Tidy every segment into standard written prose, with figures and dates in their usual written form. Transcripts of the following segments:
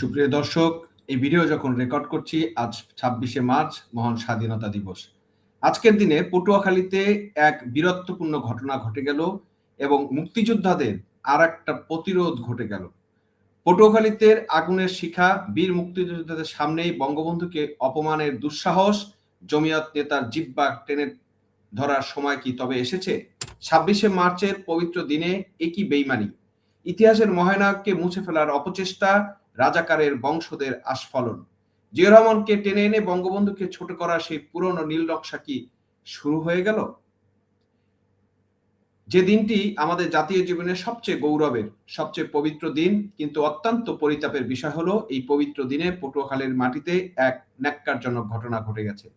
সুপ্রিয় দর্শক, এই ভিডিও যখন রেকর্ড করছি আজ ২৬শে মার্চ মহান স্বাধীনতা দিবস। আজকের দিনে পটুয়াখালীতে এক বীরত্বপূর্ণ ঘটনা ঘটে গেল এবং মুক্তিযোদ্ধাদের আরেকটা প্রতিরোধ ঘটে গেল। পটুয়াখালীতে আগুনের শিখা বীর মুক্তিযোদ্ধাদের সামনেই বঙ্গবন্ধুকে অপমানের দুঃসাহস, জমিয়ত নেতার জিহ্বা টেনে ধরার সময় কি তবে এসেছে? ২৬শে মার্চের পবিত্র দিনে এ কি বেইমানি! ইতিহাসের মহানায়ককে মুছে ফেলার অপচেষ্টা, রাজাকারের বংশধর আস্ফালন। জিয়াউর রহমানকে টেনে এনে বঙ্গবন্ধুকে ছোট করা সেই পুরনো নীল নকশা কি শুরু হয়ে গেল? যে দিনটি আমাদের জাতীয় জীবনের সবচেয়ে গৌরবের, সবচেয়ে পবিত্র দিন, কিন্তু অত্যন্ত পরিতাপের বিষয় হলো এই পবিত্র দিনে পটুয়াখালীর মাটিতে এক ন্যাক্কারজনক ঘটনা ঘটে গেছে।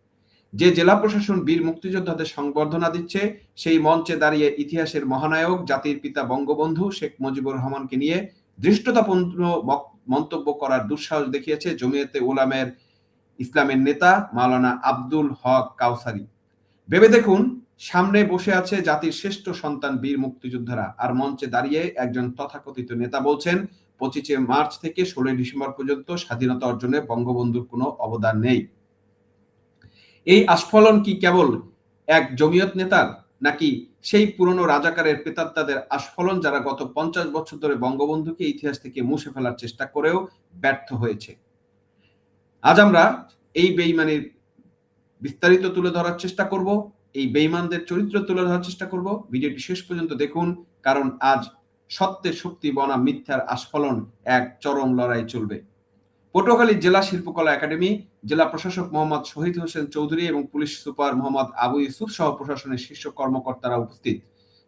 যে জেলা প্রশাসন বীর মুক্তিযোদ্ধাদের সংবর্ধনা দিচ্ছে, সেই মঞ্চে দাঁড়িয়ে ইতিহাসের মহানায়ক জাতির পিতা বঙ্গবন্ধু শেখ মুজিবুর রহমানকে নিয়ে ধৃষ্টতাপূর্ণ মন্তব্য করার দুঃসাহস দেখিয়েছে জমিয়তে উলামায়ে ইসলামের নেতা মাওলানা আব্দুল হক কাউসারী। ভেবে দেখুন, সামনে বসে আছে জাতির শ্রেষ্ঠ সন্তান বীর মুক্তিযোদ্ধারা, আর মঞ্চে দাঁড়িয়ে একজন তথাকথিত নেতা বলছেন ২৫শে মার্চ থেকে ১৬ই ডিসেম্বর পর্যন্ত স্বাধীনতা অর্জনে বঙ্গবন্ধুর কোনো অবদান নেই। এই আস্ফালন কি কেবল এক জমিয়ত নেতার, নাকি সেই পুরনো রাজাকারের প্রেতাত্মাদের আস্ফালন যারা গত ৫০ বছর ধরে বঙ্গবন্ধুকে ইতিহাস থেকে মুছে ফেলার চেষ্টা করেও ব্যর্থ হয়েছে? আজ আমরা এই বেইমানির বিস্তারিত তুলে ধরার চেষ্টা করব, এই বেইমানদের চরিত্র তুলে ধরার চেষ্টা করব। ভিডিওটি শেষ পর্যন্ত দেখুন, কারণ আজ সত্যের শক্তি বনাম মিথ্যার আস্ফালন এক চরম লড়াই চলবে। পটুয়াখালী জেলা শিল্পকলা একাডেমি, জেলা প্রশাসক মোহাম্মদ শহীদ হোসেন চৌধুরী এবং পুলিশ সুপার মোহাম্মদ আবু ইউসুফ সহ প্রশাসনের শীর্ষ কর্মকর্তারা উপস্থিত।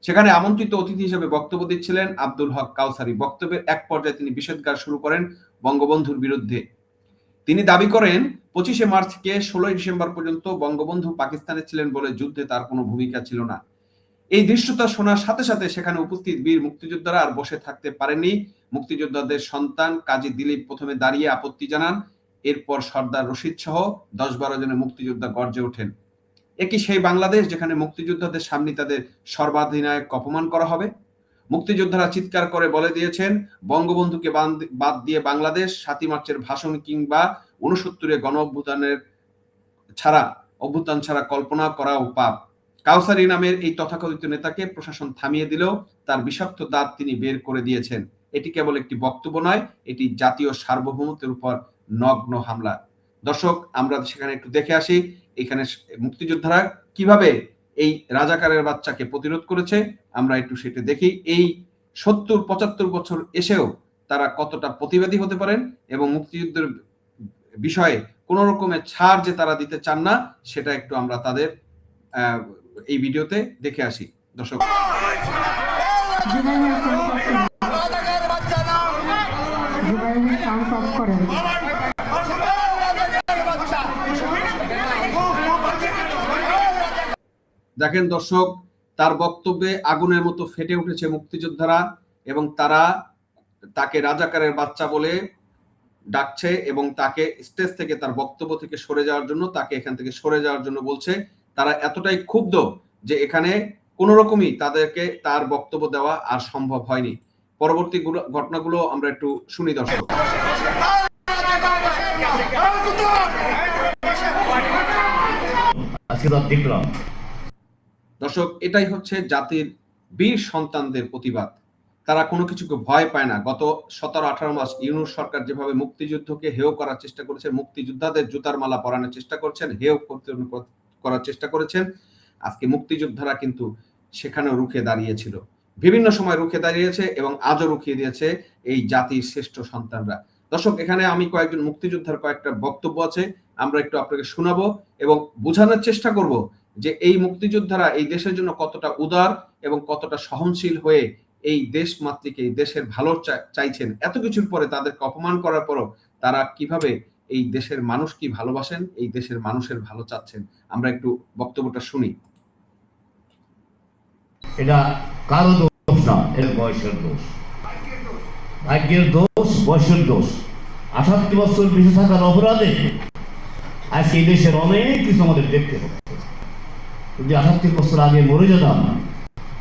সেখানে আমন্ত্রিত অতিথি হিসেবে বক্তব্য দিচ্ছিলেন আব্দুল হক কাউসারী। বক্তব্যের এক পর্যায়ে তিনি বিষোদ্গার শুরু করেন বঙ্গবন্ধুর বিরুদ্ধে। তিনি দাবি করেন ২৫শে মার্চ থেকে ১৬ই ডিসেম্বর পর্যন্ত বঙ্গবন্ধু পাকিস্তানে ছিলেন বলে যুদ্ধে তার কোনো ভূমিকা ছিল না। এই দৃশ্যটা শোনার সাথে সাথে সেখানে উপস্থিত বীর মুক্তিযোদ্ধারা আর বসে থাকতে পারেননি। মুক্তিযোদ্ধাদের সন্তান কাজী দিলীপ প্রথমে দাঁড়িয়ে আপত্তি জানান, এরপর সর্দার রশিদ সহ ১০-১২ জনের মুক্তিযোদ্ধা গর্জে ওঠেন। এ কি সেই বাংলাদেশ যেখানে মুক্তিযোদ্ধাদের সামনে তাদের সর্বাধিনায়ক অপমান করা হবে? মুক্তিযোদ্ধারা চিৎকার করে বলে দিয়েছেন, বঙ্গবন্ধুকে বাদ দিয়ে বাংলাদেশ ৭ই মার্চের ভাষণ কিংবা ৬৯-এ গণ অভ্যুত্থান ছাড়া কল্পনা করাও পাপ। কাউসারী নামের এই তথাকথিত নেতাকে প্রশাসন থামিয়ে দিলেও তার বিষাক্ত দাঁত তিনি বের করে দিয়েছেন। এটি কেবল একটি বক্তব্য নয়, এটি জাতীয় সার্বভৌমত্বের উপর নগ্ন হামলা। দর্শক, আমরা সেখানে একটু দেখে আসি এখানে মুক্তিযোদ্ধারা কিভাবে এই রাজাকারের বাচ্চাকে প্রতিরোধ করেছে। আমরা একটু সেটা দেখি। এই ৭০-৭৫ বছর এসেও তারা কতটা প্রতিবাদী হতে পারেন এবং মুক্তিযুদ্ধের বিষয়ে কোন রকমের ছাড় যে তারা দিতে চান না, সেটা একটু আমরা তাদের এই ভিডিওতে দেখে আসি। দর্শক, দেখেন দর্শক, তার বক্তব্যে আগুনের মতো ফেটে উঠেছে মুক্তিযোদ্ধারা এবং তারা তাকে রাজাকারের বাচ্চা বলে ডাকছে এবং তাকে স্টেজ থেকে তার বক্তব্য থেকে সরে যাওয়ার জন্য, তাকে এখান থেকে সরে যাওয়ার জন্য বলছে। তারা এতটাই ক্ষুব্ধ যে এখানে কোন রকমই তাদেরকে তার বক্তব্য দেওয়া আর সম্ভব হয়নি। পরবর্তী ঘটনাগুলো আমরা একটু শুনি দর্শক। দর্শক, এটাই হচ্ছে জাতির বীর সন্তানদের প্রতিবাদ। তারা কোনো কিছুকে ভয় পায় না। গত ১৭-১৮ মাস ইউনূস সরকার যেভাবে মুক্তিযুদ্ধকে হেয় করার চেষ্টা করেছে, মুক্তিযোদ্ধাদের জুতার মালা পরানোর চেষ্টা করছেন, হেয় করার চেষ্টা করেছেন, আজকে মুক্তিযোদ্ধারা কিন্তু সেখানেও রুখে দাঁড়িয়েছিল, বিভিন্ন সময় রুখে দাঁড়িয়েছে এবং আজও রুখিয়ে দিয়েছে এই জাতির শ্রেষ্ঠ সন্তানরা। দর্শক, এখানে আমি কয়েকজন মুক্তিযোদ্ধার কয়েকটা বক্তব্য আছে, আমরা একটু আপনাকে শোনাবো এবং বোঝানোর চেষ্টা করব যে এই মুক্তিযোদ্ধারা এই দেশের জন্য কতটা উদার এবং কতটা সহনশীল হয়ে এই দেশ মাতৃক, এই দেশের ভালো চাইছেন। এত কিছুর পরে তাদেরকে অপমান করার পরও তারা কিভাবে এই দেশের মানুষ কি ভালোবাসেন, এই দেশের মানুষের ভালো চাচ্ছেন। আমরা একটু বক্তব্যটা শুনি। এটা কারো দোষ না, এর বয়সের দোষ, ভাগ্যের দোষ, বয়সের দোষ। ৭৮ বছর বেঁচে থাকার অপরাধে আজকে এই দেশের অনেক কিছু আমাদের দেখতে হবে। যদি ৭৮ বছর আগে মরে যেতাম,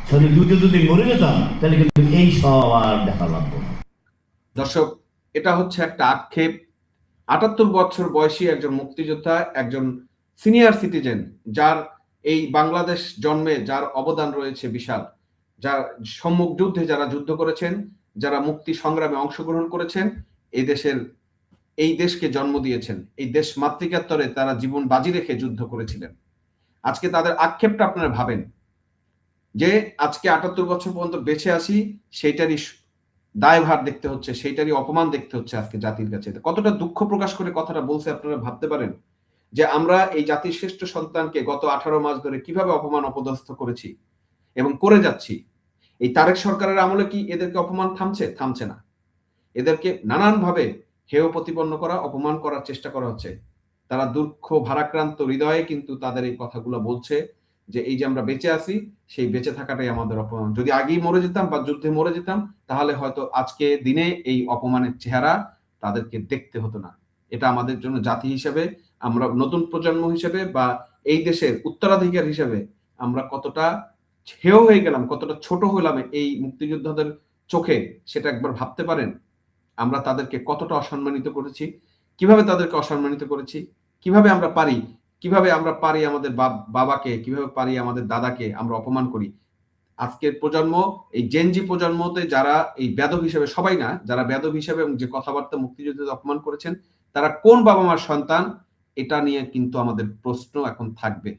যদি মরে যেতাম, তাহলে কিন্তু এই সব আর দেখা লাগতো না। দর্শক, এটা হচ্ছে একটা আক্ষেপ। ৭৮ বছর বয়সী একজন মুক্তিযোদ্ধা, একজন সিনিয়র সিটিজেন, যার এই বাংলাদেশ জন্মে যার অবদান রয়েছে বিশাল, যার সম্মুখ যুদ্ধে যারা যুদ্ধ করেছেন, যারা মুক্তি সংগ্রামে অংশগ্রহণ করেছেন, এই দেশকে জন্ম দিয়েছেন, এই দেশ মাতৃকাত্তরে তারা জীবন বাজি রেখে যুদ্ধ করেছিলেন। আজকে তাদের আক্ষেপটা আপনারা ভাবেন যে আজকে ৭৮ বছর পর্যন্ত বেঁচে আছি, সেইটারই দায়ভার দেখতে হচ্ছে, সেইটারই অপমান দেখতে হচ্ছে আজকে জাতির কাছে। কতটা দুঃখ প্রকাশ করে কথাটা বলছে আপনারা ভাবতে পারেন যে আমরা এই জাতির শ্রেষ্ঠ সন্তানকে গত 18 মাস ধরে কিভাবে অপমান অপদস্থ করেছি এবং করে যাচ্ছি। এই তারেক সরকারের আমলে কি এদেরকে অপমান থামছে না। এদেরকে নানানভাবে হেয় প্রতিপন্ন করা, অপমান করার চেষ্টা করা হচ্ছে। তারা দুঃখ ভারাক্রান্ত হৃদয়ে কিন্তু তাদের এই কথাগুলো বলছে যে এই যে আমরা বেঁচে আছি, সেই বেঁচে থাকাটাই আমাদের অপমান। যদি আগেই মরে যেতাম বা যুদ্ধে মরে যেতাম, তাহলে হয়তো আজকে দিনে এই অপমানের চেহারা তাদেরকে দেখতে হতো না। এটা আমাদের জন্য জাতি হিসেবে, আমরা নতুন প্রজন্ম হিসেবে বা এই দেশের উত্তরাধিকার হিসেবে আমরা কতটা হেয় হয়ে গেলাম, কতটা ছোট হলাম এই মুক্তিযোদ্ধাদের চোখে, সেটা একবার ভাবতে পারেন। আমরা তাদেরকে কতটা অসম্মানিত করেছি, কিভাবে তাদেরকে অসম্মানিত করেছি, কিভাবে আমরা পারি আমাদের বাবাকে, কিভাবে পারি আমাদের দাদাকে আমরা অপমান করি। আজকের প্রজন্ম, এই জেনজি প্রজন্মতে যারা এই বেদব হিসেবে, সবাই না, যারা বেদব হিসেবে এবং যে কথাবার্তা মুক্তিযুদ্ধে অপমান করেছেন, তারা কোন বাবা মার সন্তান, এটা নিয়ে কিন্তু আমাদের প্রশ্ন এখন থাকবে।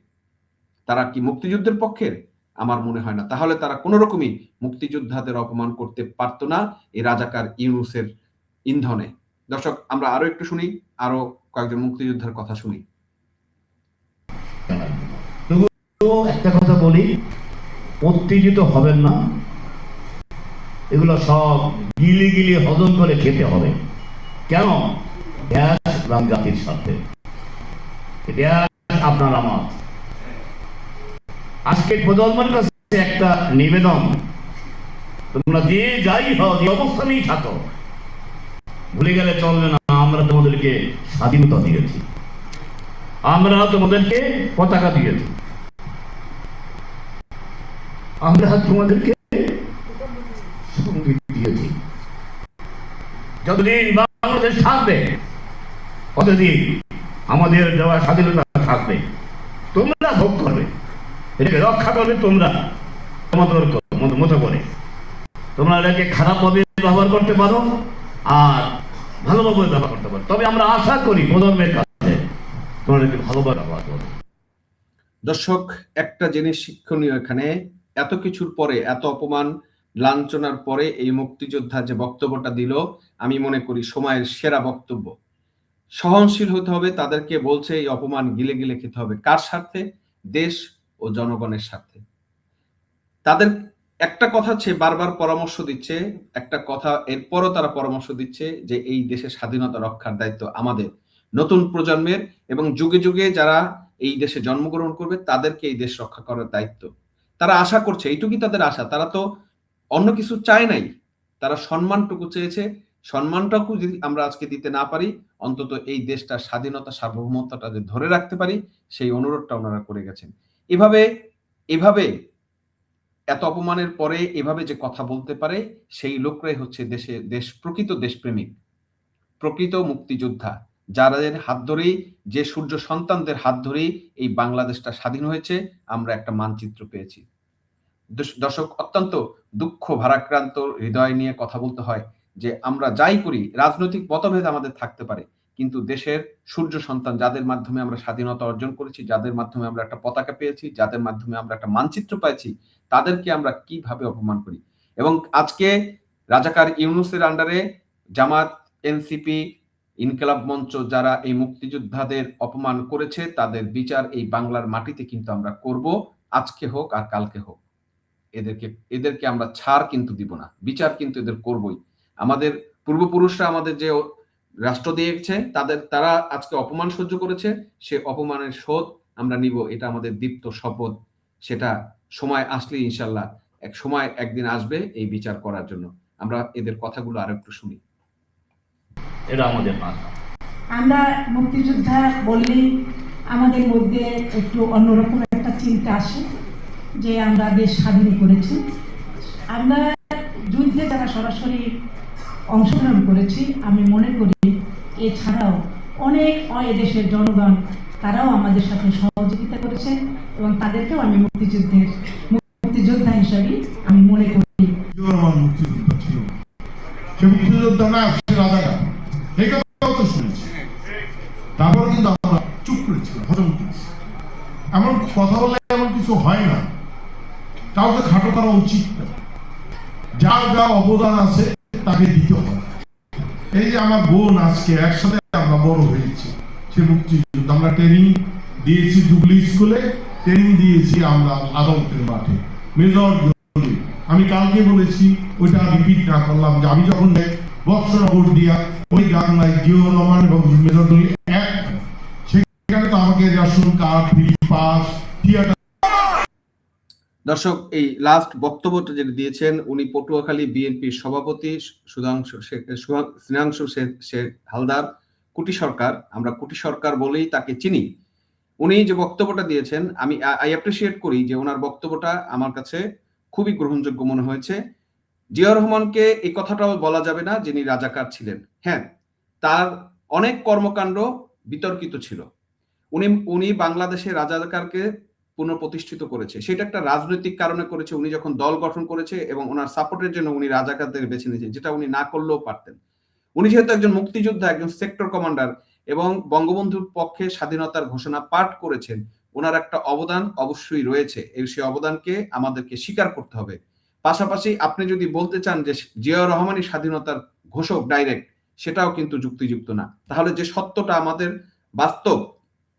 তারা কি মুক্তিযুদ্ধের পক্ষের? আমার মনে হয় না। তাহলে তারা কোন রকমই মুক্তিযোদ্ধাদের অপমান করতে পারতো না এই রাজাকার ইউনূসের ইন্ধনে। দর্শক, আমরা আরো একটু শুনি, আরো কয়েকজন মুক্তিযোদ্ধার কথা শুনি। একটা কথা বলি, উত্তেজিত হবেন না। এগুলো সব গিলি হজম করে খেতে হবে। কেন? গ্যাস জাতির সাথে, গ্যাস আপনার আমার। আজকে প্রজন্মের কাছে একটা নিবেদন, তোমরা যে যাই হও, যে অবস্থানেই থাকো, ভুলে গেলে চলবে না আমরা তোমাদেরকে স্বাধীনতা দিয়েছি, আমরা তোমাদেরকে পতাকা দিয়েছি, আমরা তোমাদেরকে সঙ্গীত দিয়েছি। যতদিন বাংলাদেশ থাকবে, ততদিন আমাদের দেওয়া স্বাধীনতা থাকবে। তোমরা ভোগ করবে, এটাকে রক্ষা করবে তোমরা তোমাদের মতো করে। তোমরা এটাকে খারাপভাবে ব্যবহার করতে পারো আর ভালোভাবে ব্যবহার করতে পারো, তবে আমরা আশা করি প্রজন্মের কাছে তোমরা এটাকে ভালোভাবে ব্যবহার করবে। দর্শক, একটা জিনিস শিক্ষণীয় এখানে, এত কিছুর পরে, এত অপমান লাঞ্ছনার পরে এই মুক্তিযোদ্ধা যে বক্তব্যটা দিল, আমি মনে করি সময়ের সেরা বক্তব্য। সহনশীল হতে হবে, তাদেরকে বলছে এই অপমান গিলে গিলে খেতে হবে। কার স্বার্থে? দেশ ও জনগণের স্বার্থে। তাদের একটা কথা হচ্ছে, বারবার পরামর্শ দিচ্ছে, একটা কথা এরপরও তারা পরামর্শ দিচ্ছে যে এই দেশের স্বাধীনতা রক্ষার দায়িত্ব আমাদের, নতুন প্রজন্মের, এবং যুগে যুগে যারা এই দেশে জন্মগ্রহণ করবে তাদেরকে এই দেশ রক্ষা করার দায়িত্ব। তারা আশা করছে, এইটুকুই তাদের আশা। তারা তো অন্য কিছু চায় নাই, তারা সম্মানটুকু চেয়েছে। সম্মানটুকু যদি আমরা আজকে দিতে না পারি, অন্তত এই দেশটার স্বাধীনতা, সার্বভৌমত্বটা যে ধরে রাখতে পারি, সেই অনুরোধটা ওনারা করে গেছেন। এভাবে এত অপমানের পরে এভাবে যে কথা বলতে পারে, সেই লোকরাই হচ্ছে প্রকৃত দেশপ্রেমিক, প্রকৃত মুক্তিযোদ্ধা, যাদের হাত ধরেই, যে সূর্য সন্তানদের হাত ধরেই এই বাংলাদেশটা স্বাধীন হয়েছে, আমরা একটা মানচিত্র পেয়েছি। দর্শক, অত্যন্ত দুঃখ ভারাক্রান্ত হৃদয় নিয়ে কথা বলতে হয় যে আমরা যাই করি, রাজনৈতিক মতভেদ আমাদের থাকতে পারে, কিন্তু দেশের সূর্য সন্তান, যাদের মাধ্যমে আমরা স্বাধীনতা অর্জন করেছি, যাদের মাধ্যমে আমরা একটা পতাকা পেয়েছি, যাদের মাধ্যমে আমরা একটা মানচিত্র পেয়েছি, তাদেরকে আমরা কিভাবে অপমান করি। এবং আজকে রাজাকার ইউনূসের আন্ডারে জামাত, এনসিপি, ইনকিলাব মঞ্চ যারা এই মুক্তিযোদ্ধাদের অপমান করেছে, তাদের বিচার এই বাংলার মাটিতে কিন্তু আমরা করব, আজকে হোক আর কালকে হোক। এদেরকে আমরা ছাড় কিন্তু দিব না, বিচার কিন্তু এদের করবই। আমাদের পূর্বপুরুষরা আমাদের যে রাষ্ট্র দিয়েছে, তারা আজকে অপমান সহ্য করেছে, সে অপমানের শোধ আমরা নিব, এটা আমাদের দীপ্ত শপথ। সেটা সময় আসলেই ইনশাল্লাহ একদিন আসবে এই বিচার করার জন্য। আমরা এদের কথাগুলো আর একটু শুনি। এটা আমাদের ভাষা। আমরা মুক্তিযোদ্ধা বললেই আমাদের মধ্যে একটু অন্যরকম একটা চিন্তা আসে যে আমরা দেশ স্বাধীন করেছি। আমরা যুদ্ধে যারা সরাসরি অংশগ্রহণ করেছি। আমি মনে করি এছাড়াও অনেক এদেশের জনগণ তারাও আমাদের সাথে সহযোগিতা করেছেন এবং তাদেরকেও আমি মুক্তিযোদ্ধা হিসাবে আমি মনে করি। আমার মুক্তিযোদ্ধা ছিল, সে মুক্তিযোদ্ধা না, সে রাজাকার, এই কথাও তো শুনেছি। তারপর কিন্তু আমরা চুপ করেছিলাম, হজম করেছি। এমন কথা বললে এমন কিছু হয় না, কাউকে খাটো করা উচিত না। যার যা অবদান আছে তাকে দিতে হবে। এই যে আমার বোন, আজকে একসাথে আমরা বড় হয়েছি, সে মুক্তিযুদ্ধ। আমরা ট্রেনিং দিয়েছি জুবলি স্কুলে, ট্রেনিং দিয়েছি আমরা আদালতের মাঠে, মেজর। আমি কালকে বলেছি, ওইটা রিপিট না করলাম, যে আমি যখন বক্সনগর দিয়া ওই গাংলায় জিয়াউর রহমান এবং মেজর দলি এক, সেখানে তো আমাকে ration card, free pass, theatre. দর্শক, এই লাস্ট বক্তব্যটা যেটা দিয়েছেন, উনি পটুয়াখালী বিএনপির সভাপতি স্নেহাংশু শেখ হালদার, কুটি সরকার, আমরা কুটি সরকার বলেই তাকে চিনি। উনি যে বক্তব্যটা দিয়েছেন, আমি আই অ্যাপ্রিসিয়েট করি যে ওনার বক্তব্যটা আমার কাছে খুবই গ্রহণযোগ্য মনে হয়েছে। জিয়াউর রহমানকে এই কথাটাও বলা যাবে না যিনি রাজাকার ছিলেন। হ্যাঁ, তার অনেক কর্মকাণ্ড বিতর্কিত ছিল। উনি বাংলাদেশে রাজাকারকে পুনঃপ্রতিষ্ঠিত করেছে, সেটা একটা রাজনৈতিক কারণে করেছে। উনি যখন দল গঠন করেছে এবং ওনার সাপোর্টের জন্য উনি রাজাকারদের বেছে নিয়েছেন, যেটা উনি না করলেও পারতেন। উনি যেহেতু একজন মুক্তিযোদ্ধা, একজন সেক্টর কমান্ডার এবং বঙ্গবন্ধুর পক্ষে স্বাধীনতার ঘোষণা পাঠ করেছেন, ওনার একটা অবদান অবশ্যই রয়েছে। সেই অবদানকে আমাদেরকে স্বীকার করতে হবে। পাশাপাশি আপনি যদি বলতে চান যে জিয়াউর রহমানই স্বাধীনতার ঘোষক ডাইরেক্ট, সেটাও কিন্তু যুক্তিযুক্ত না। তাহলে যে সত্যটা আমাদের বাস্তব,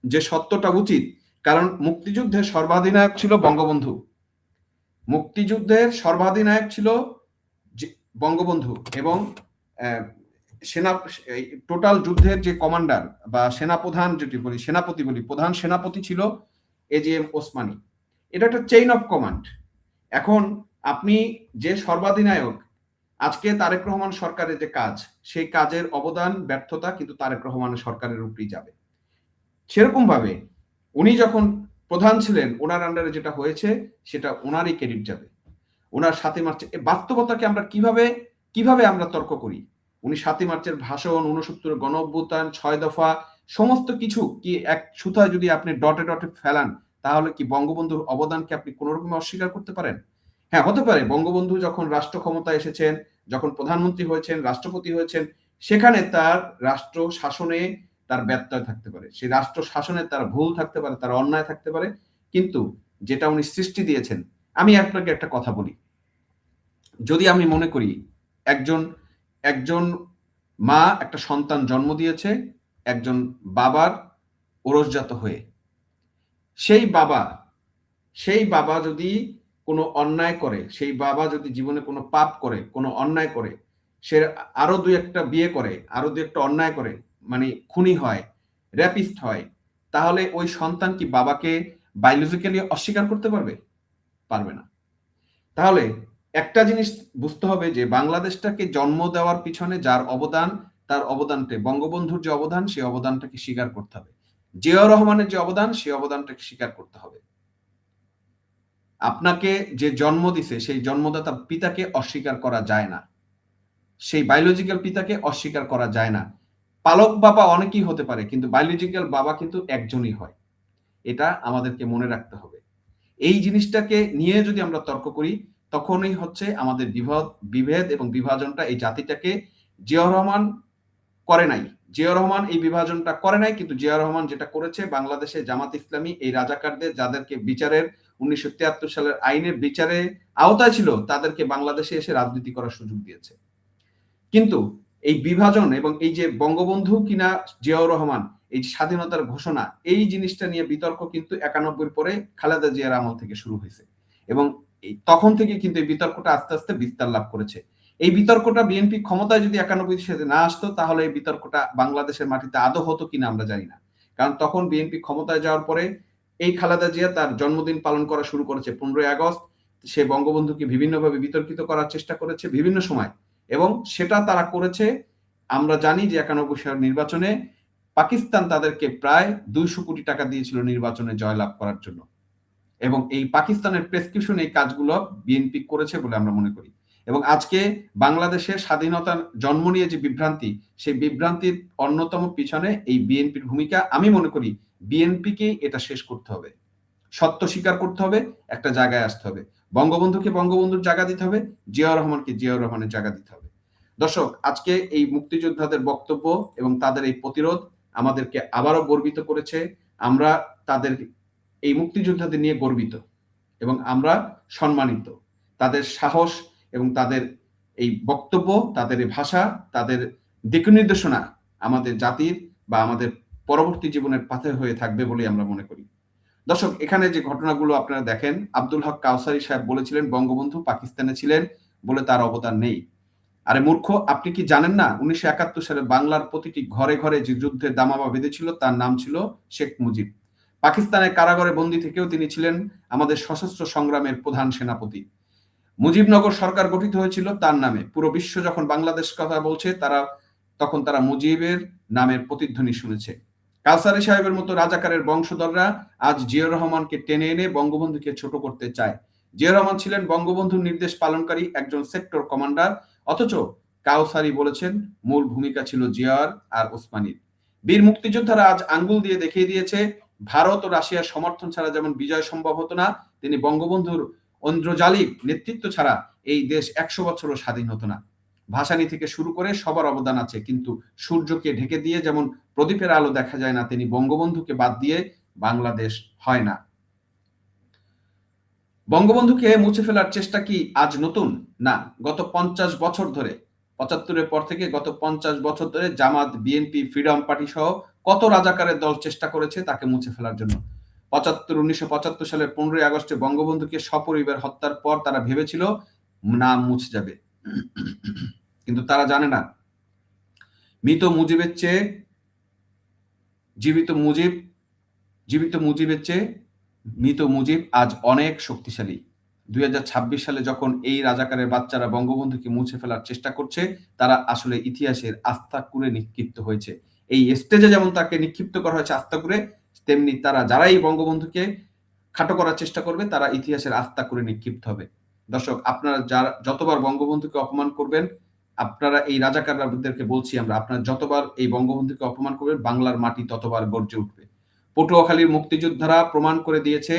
যে সত্যটা উচিত, কারণ মুক্তিযুদ্ধের সর্বাধিনায়ক ছিল বঙ্গবন্ধু, মুক্তিযুদ্ধের সর্বাধিনায়ক ছিল বঙ্গবন্ধু এবং টোটাল যুদ্ধের যে কমান্ডার বা সেনাপ্রধান, যেটি বলি সেনাপতি বলি, প্রধান সেনাপতি ছিল এজিএম ওসমানী। এটা একটা চেইন অফ কমান্ড। এখন আপনি যে সর্বাধিনায়ক, আজকে তারেক রহমান সরকারের যে কাজ, সেই কাজের অবদান ব্যর্থতা কিন্তু তারেক রহমানের সরকারের উপরেই যাবে। সেরকম ভাবে উনি যখন প্রধান ছিলেন, ওনার আন্ডারে যেটা হয়েছে সেটা ওনারই ক্রেডিট যাবে। ওনার 7 মার্চ বাস্তবতাকে আমরা কিভাবে আমরা তর্ক করি। উনি 7 মার্চের ভাষণ, 69 গণ অভ্যুত্থান, 6 দফা, সমস্ত কিছু কি এক সুতায় যদি আপনি ডটে ডটে ফেলান, তাহলে কি বঙ্গবন্ধুর অবদানকে আপনি কোন রকম অস্বীকার করতে পারেন? হ্যাঁ, হতে পারে বঙ্গবন্ধু যখন রাষ্ট্র ক্ষমতায় এসেছেন, যখন প্রধানমন্ত্রী হয়েছেন, রাষ্ট্রপতি হয়েছেন, সেখানে তার রাষ্ট্র শাসনে তার ব্যত্যয় থাকতে পারে, সেই রাষ্ট্র শাসনে তার ভুল থাকতে পারে, তার অন্যায় থাকতে পারে। কিন্তু যেটা উনি সৃষ্টি দিয়েছেন, আমি আপনাকে একটা কথা বলি, যদি আমি মনে করি একজন মা একটা সন্তান জন্ম দিয়েছে একজন বাবার ওরসজাত হয়ে, সেই বাবা যদি কোনো অন্যায় করে, সেই বাবা যদি জীবনে কোনো পাপ করে, কোনো অন্যায় করে, সে আরো 2-1টা বিয়ে করে, আরো 2-1টা অন্যায় করে, মানে খুনি হয়, র্যাপিস্ট হয়, তাহলে ওই সন্তান কি বাবাকে বায়োলজিক্যালি অস্বীকার করতে পারবে? পারবে না। তাহলে একটা জিনিস বুঝতে হবে যে বাংলাদেশটাকে জন্ম দেওয়ার পিছনে যার অবদান, তার অবদানকে, বঙ্গবন্ধুর যে অবদান, সেই অবদানটাকে স্বীকার করতে হবে। জিয়াউর রহমানের যে অবদান, সেই অবদানটাকে স্বীকার করতে হবে। আপনাকে যে জন্ম দিছে, সেই জন্মদাতা পিতাকে অস্বীকার করা যায় না, সেই বায়োলজিক্যাল পিতাকে অস্বীকার করা যায় না। পালক বাবা অনেকেই হতে পারে, কিন্তু বায়োলজিক্যাল বাবা কিন্তু একজনই হয়। এটা আমাদেরকে মনে রাখতে হবে। এই জিনিসটাকে নিয়ে যদি আমরা তর্ক করি, তখনই হচ্ছে আমাদের বিভেদ এবং বিভাজনটা এই জাতিটাকে জিয়াউর রহমান করে নাই। জিয়াউর রহমান এই বিভাজনটা করে নাই, কিন্তু জিয়াউর রহমান যেটা করেছে, বাংলাদেশে জামাত ইসলামী এই রাজাকারদের, যাদেরকে বিচারের 1973 সালের আইনের বিচারে আওতায় ছিল, তাদেরকে বাংলাদেশে এসে রাজনীতি করার সুযোগ দিয়েছে। কিন্তু এই বিভাজন এবং এই যে বঙ্গবন্ধু কিনা জিয়াউর রহমান, এই স্বাধীনতার ঘোষণা, এই জিনিসটা নিয়ে বিতর্ক কিন্তু 91 পরে খালেদা জিয়ার আমল থেকে শুরু হয়েছে এবং তখন থেকে কিন্তু এই বিতর্কটা আস্তে আস্তে বিস্তার লাভ করেছে। এই বিতর্কটা বিএনপি ক্ষমতায় যদি 91 সালে না আসতো, তাহলে এই বিতর্কটা বাংলাদেশের মাটিতে আদৌ হতো কিনা আমরা জানি না। কারণ তখন বিএনপি ক্ষমতায় যাওয়ার পরে এই খালেদা জিয়া তার জন্মদিন পালন করা শুরু করেছে 15ই আগস্ট। সে বঙ্গবন্ধুকে বিভিন্নভাবে বিতর্কিত করার চেষ্টা করেছে বিভিন্ন সময়, এবং সেটা তারা করেছে। আমরা জানি যে 91 সালের নির্বাচনে পাকিস্তান তাদেরকে প্রায় 200 কোটি টাকা দিয়েছিল নির্বাচনে জয়লাভ করার জন্য, এবং এই পাকিস্তানের প্রেসক্রিপশন এই কাজগুলো বিএনপি করেছে বলে আমরা মনে করি। এবং আজকে বাংলাদেশের স্বাধীনতার জন্ম নিয়ে যে বিভ্রান্তি, সেই বিভ্রান্তির অন্যতম পিছনে এই বিএনপির ভূমিকা। আমি মনে করি বিএনপিকেই এটা শেষ করতে হবে, সত্য স্বীকার করতে হবে, একটা জায়গায় আসতে হবে। বঙ্গবন্ধুকে বঙ্গবন্ধুর জায়গা দিতে হবে, জিয়াউর রহমানকে জিয়াউর রহমানের জায়গা দিতে হবে। দর্শক, আজকে এই মুক্তিযোদ্ধাদের বক্তব্য এবং তাদের এই প্রতিরোধ আমাদেরকে আবারও গর্বিত করেছে। আমরা তাদের এই মুক্তিযোদ্ধাদের নিয়ে গর্বিত এবং আমরা সম্মানিত। তাদের সাহস এবং তাদের এই বক্তব্য, তাদের এই ভাষা, তাদের দিক নির্দেশনা আমাদের জাতির বা আমাদের পরবর্তী জীবনের পাথে হয়ে থাকবে বলে আমরা মনে করি। দর্শক, এখানে যে ঘটনাগুলো আপনারা দেখেন, আব্দুল হক কাউসারী সাহেব বলেছিলেন বঙ্গবন্ধু পাকিস্তানে ছিলেন বলে তার অবদান নেই। আরে মূর্খ, আপনি কি জানেন না 1971 সালে বাংলার প্রতিটি ঘরে ঘরে যে যুদ্ধের দামামা বেঁধেছিল তার নাম ছিল শেখ মুজিব। পাকিস্তানের কারাগারে বন্দী থেকেও তিনি ছিলেন আমাদের সশস্ত্র সংগ্রামের প্রধান সেনাপতি। মুজিবনগর সরকার গঠিত হয়েছিল তার নামে। পুরো বিশ্ব যখন বাংলাদেশ কথা বলছে তখন তারা মুজিবের নামের প্রতিধ্বনি শুনেছে। কাউসারী সাহেবের মতো রাজাকারের বংশধররা আজ জিয়াউর রহমানকে টেনে এনে বঙ্গবন্ধুকে ছোট করতে চায়। জিয়াউর রহমান ছিলেন বঙ্গবন্ধুর নির্দেশ পালনকারী একজন সেক্টর কমান্ডার, অথচ কাউসারী বলেছেন মূল ভূমিকা ছিল জিয়ার আর ওসমানীর। বীর মুক্তিযোদ্ধারা আজ আঙ্গুল দিয়ে দেখিয়ে দিয়েছে ভারত ও রাশিয়ার সমর্থন ছাড়া যেমন বিজয় সম্ভব হতো না, তিনি বঙ্গবন্ধুর ঐন্দ্রজালিক নেতৃত্ব ছাড়া এই দেশ 100 বছরও স্বাধীন হতো না। ভাসানী থেকে শুরু করে সবার অবদান আছে, কিন্তু সূর্যকে ঢেকে দিয়ে যেমন প্রদীপের আলো দেখা যায় না, তিনি বঙ্গবন্ধুকে বাদ দিয়ে বাংলাদেশ হয় না। বঙ্গবন্ধুকে মুছে ফেলার চেষ্টা কি আজ নতুন? না, গত 50 বছর ধরে, 75-এর পর থেকে গত 50 বছর ধরে জামাত, বিএনপি, ফ্রিডম পার্টি সহ কত রাজাকারের দল চেষ্টা করেছে তাকে মুছে ফেলার জন্য। 1975 সালের 15ই আগস্টে বঙ্গবন্ধুকে সপরিবার হত্যার পর তারা ভেবেছিল নাম মুছে যাবে, কিন্তু তারা জানে না মৃত মুজিবের চেয়ে জীবিত মুজিবের চেয়ে মৃত মুজিব আজ অনেক শক্তিশালী। 2026 সালে যখন এই রাজাকারের বাচ্চারা বঙ্গবন্ধুকে মুছে ফেলার চেষ্টা করছে, তারা আসলে ইতিহাসের আস্তাকুঁড়ে নিক্ষিপ্ত হয়েছে। এই স্টেজে যেমন তাকে নিক্ষিপ্ত করা হয়েছে আস্তাকুঁড়ে, তেমনি তারা যারাই বঙ্গবন্ধুকে খাটো করার চেষ্টা করবে তারা ইতিহাসের আস্তাকুঁড়ে নিক্ষিপ্ত হবে। দর্শক, আপনারা যারা যতবার বঙ্গবন্ধুকে অপমান করবেন, আপনারা এই রাজাকারদেরকে বলছি আমরা, আপনারা যতবার এই বঙ্গবন্ধুকে অপমান করবেন, বাংলার মাটি ততবার গর্জে উঠবে। পটুয়াখালীর মুক্তিযোদ্ধারা প্রমাণ করে দিয়েছে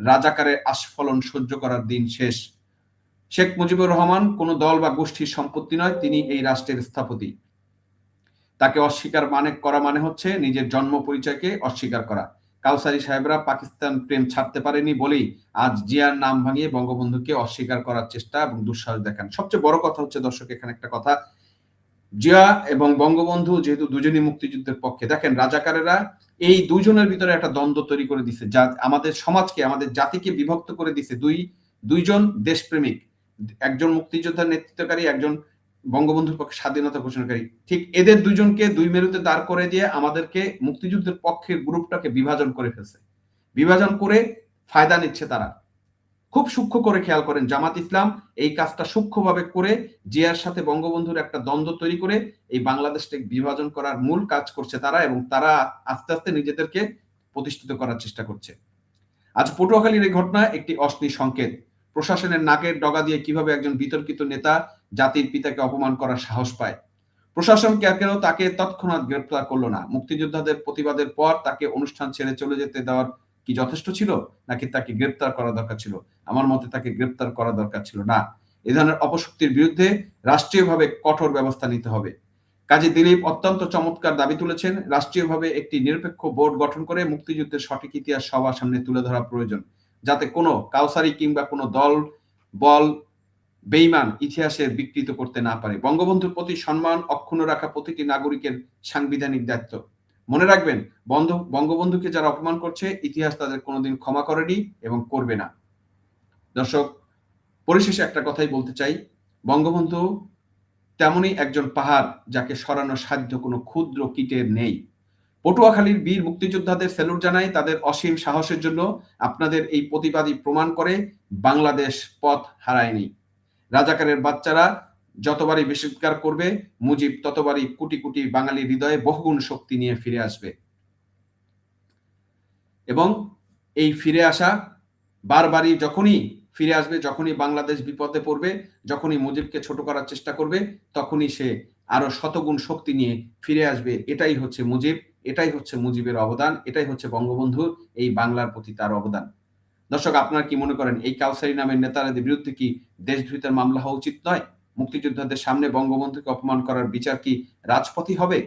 রাজাকারের আস্ফলন সহ্য করার দিন শেষ। শেখ মুজিবুর রহমান কোনো দল বা গোষ্ঠীর সম্পত্তি নয়, তিনি এই রাষ্ট্রের স্থপতি। তাকে অস্বীকার করা মানে হচ্ছে নিজের জন্ম পরিচয়কে অস্বীকার করা। কাউসারী সাহেবরা পাকিস্তান প্রেম ছাড়তে পারেনি বলেই আজ জিয়ার নাম ভাঙিয়ে বঙ্গবন্ধুকে অস্বীকার করার চেষ্টা এবং দুঃসাহস দেখান। সবচেয়ে বড় কথা হচ্ছে দর্শক, এখানে একটা কথা, জিয়া এবং বঙ্গবন্ধু যেহেতু দুজনই মুক্তিযুদ্ধের পক্ষে, দেখেন রাজাকারেরা এই দুজনের ভিতরে একটা দ্বন্দ্ব তৈরি করে দিছে, যা আমাদের সমাজকে, আমাদের জাতিকে বিভক্ত করে দিছে। দুইজন দেশপ্রেমিক, একজন মুক্তিযোদ্ধার নেতৃত্বকারী, একজন বঙ্গবন্ধুর পক্ষে স্বাধীনতা ঘোষণাকারী। ঠিক এদের দুইজনকে দুই মেরুতে দাঁড় করে দিয়ে আমাদেরকে মুক্তিযুদ্ধের পক্ষের গ্রুপটাকে বিভাজন করে ফেলছে। বিভাজন করে ফায়দা নিচ্ছে তারা। খুব সূক্ষ্ম করে খেয়াল করেন, জামাত ইসলাম এই কাজটা সূক্ষ্মভাবে করে জিয়ার সাথে বঙ্গবন্ধুর একটা দ্বন্দ্ব তৈরি করে এই বাংলাদেশটাকে বিভাজন করার মূল কাজ করছে তারা, এবং তারা আস্তে আস্তে নিজেদেরকে প্রতিষ্ঠিত করার চেষ্টা করছে। আজ পটুয়াখালীর এই ঘটনা একটি অশ্লীল সংকেত। প্রশাসনের নাকের ডগা দিয়ে কিভাবে একজন বিতর্কিত নেতা জাতির পিতাকে অপমান করার সাহস পায়। প্রশাসন কেন তাকে তৎক্ষণাৎ গ্রেপ্তার করলো না? মুক্তিযোদ্ধাদের প্রতিবাদের পর তাকে অনুষ্ঠান ছেড়ে চলে যেতে দেওয়ার কি যথেষ্ট ছিল, নাকি তাকে গ্রেপ্তার করা দরকার ছিল? আমার মতে তাকে গ্রেপ্তার করা দরকার ছিল না। এ ধরনের অপশক্তির বিরুদ্ধে রাষ্ট্রীয়ভাবে কঠোর ব্যবস্থা নিতে হবে। কাজী দিলীপ অত্যন্ত চমৎকার দাবি তুলেছেন, রাষ্ট্রীয়ভাবে একটি নিরপেক্ষ বোর্ড গঠন করে মুক্তিযুদ্ধের সঠিক ইতিহাস সবার সামনে তুলে ধরা প্রয়োজন, যাতে কোনো কাউসারি কিংবা কোনো দল বল বেঈমান ইতিহাসের বিকৃত করতে না পারে। বঙ্গবন্ধুর প্রতি সম্মান অক্ষুণ্ণ রাখা প্রতিটি নাগরিকের সাংবিধানিক দায়িত্ব। মনে রাখবেন, বঙ্গবন্ধুকে যারা অপমান করছে, ইতিহাস তাদের কোনোদিন ক্ষমা করেনি এবং করবে না। দর্শক, পরিশেষে একটা কথাই বলতে চাই, বঙ্গবন্ধু তেমনই একজন পাহাড় যাকে সরানোর সাধ্য কোনো ক্ষুদ্র কীটের নেই। পটুয়াখালীর বীর মুক্তিযোদ্ধাদের স্যালুট জানাই তাদের অসীম সাহসের জন্য। আপনাদের এই প্রতিবাদী প্রমাণ করে বাংলাদেশ পথ হারায়নি। রাজাকারের বাচ্চারা যতবারই বিস্মৃতিকার করবে, মুজিব ততবারই কোটি কোটি বাঙালি হৃদয়ে বহুগুণ শক্তি নিয়ে ফিরে আসবে। এবং এই ফিরে আসা বারবারই যখনই ফিরে আসবে, যখনই বাংলাদেশ বিপদে পড়বে, যখনই মুজিবকে ছোট করার চেষ্টা করবে, তখনই সে আরো শতগুণ শক্তি নিয়ে ফিরে আসবে। এটাই হচ্ছে মুজিব, এটাই হচ্ছে মুজিবের অবদান, এটাই হচ্ছে বঙ্গবন্ধুর এই বাংলার প্রতি তার অবদান। দর্শক, আপনারা কি মনে করেন এই কাউসারি নামের নেতাদের বিরুদ্ধে কি দেশদ্রোহিতার মামলা হওয়া উচিত নয়? মুক্তিযোদ্ধাদের সামনে বঙ্গবন্ধুকে অপমান করার বিচার কি রাজপথই হবে?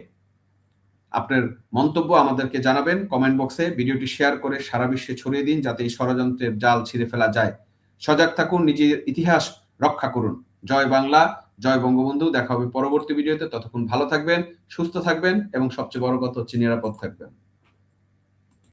আপনার মন্তব্য আমাদেরকে জানাবেন কমেন্ট বক্সে। ভিডিওটি শেয়ার করে সারা বিশ্বে ছড়িয়ে দিন যাতে এই ষড়যন্ত্রের জাল ছিঁড়ে ফেলা যায়। সজাগ থাকুন, নিজের ইতিহাস রক্ষা করুন। জয় বাংলা, জয় বঙ্গবন্ধু। দেখা হবে পরবর্তী ভিডিওতে। ততক্ষণ ভালো থাকবেন, সুস্থ থাকবেন এবং সবচেয়ে বড় কথা হচ্ছে নিরাপদ থাকবেন।